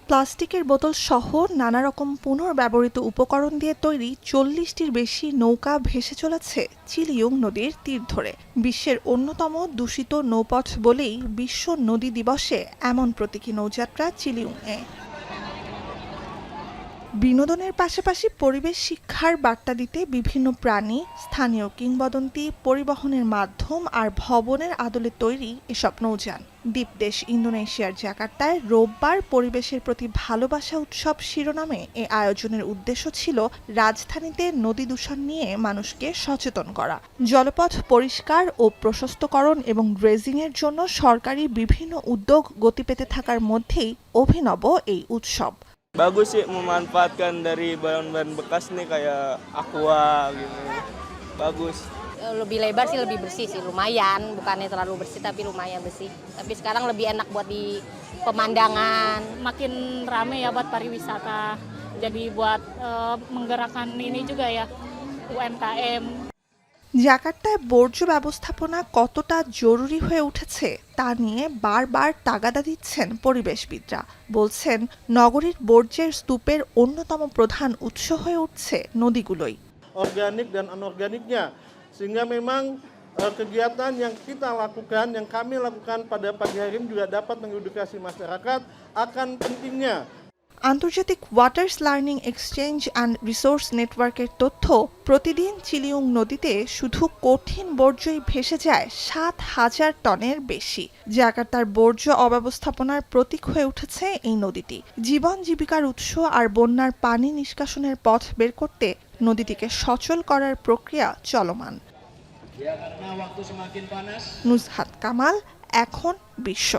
প্লাস্টিকের বোতল সহ নানা রকম পুনর্ব্যবহৃত উপকরণ দিয়ে তৈরি 40টির বেশি নৌকা ভেসে চলেছে চিলিয়ং নদীর তীর ধরে। বিশ্বের অন্যতম দূষিত নৌপথ বলেই বিশ্ব নদী দিবসে এমন প্রতীকী নৌযাত্রা চিলিয়ংয়ে। বিনোদনের পাশাপাশি পরিবেশ শিক্ষার বার্তা দিতে বিভিন্ন প্রাণী, স্থানীয় কিংবদন্তি, পরিবহনের মাধ্যম আর ভবনের আদলে তৈরি এসব নৌযান। দ্বীপদেশ ইন্দোনেশিয়ার জাকার্তায় রোববার পরিবেশের প্রতি ভালোবাসা উৎসব শিরোনামে এ আয়োজনের উদ্দেশ্য ছিল রাজধানীতে নদী দূষণ নিয়ে মানুষকে সচেতন করা। জলপথ পরিষ্কার ও প্রশস্তকরণ এবং ড্রেজিংয়ের জন্য সরকারি বিভিন্ন উদ্যোগ গতি পেতে থাকার মধ্যেই অভিনব এই উৎসব। Bagus sih memanfaatkan dari bahan-bahan bekas nih kayak aqua gitu. Bagus. Lebih lebar sih, lebih bersih sih, lumayan. Bukannya terlalu bersih tapi lumayan bersih. Tapi sekarang lebih enak buat di pemandangan. Makin rame ya buat pariwisata. Jadi buat menggerakkan ini juga ya UMKM. জাকার্তায় বর্জ্য ব্যবস্থাপনা কতটা জরুরি হয়ে উঠেছে তা নিয়ে বারবার তাগাদা দিচ্ছেন পরিবেশবিদরা। বলছেন, নগরীর বর্জ্যের স্তূপের অন্যতম প্রধান উৎস হয়ে উঠছে নদীগুলোই। Organik dan anorganiknya, sehingga memang kegiatan yang kita lakukan, yang kami lakukan pada pagi hari ini juga dapat mengedukasi masyarakat akan pentingnya আন্তর্জাতিক waters learning exchange and resource নেটওয়ার্কের তথ্য, প্রতিদিন চিলিয়ং নদীতে শুধু কঠিন বর্জ্যই ভেসে যায় 7,000 টনের বেশি। জাকার্তার বর্জ্য অব্যবস্থাপনার প্রতীক হয়ে উঠেছে এই নদীটি। জীবন জীবিকার উৎস আর বন্যার পানি নিষ্কাশনের পথ বের করতে নদীটিকে সচল করার প্রক্রিয়া চলমান। নুজহাত কামাল, এখন বিশ্ব।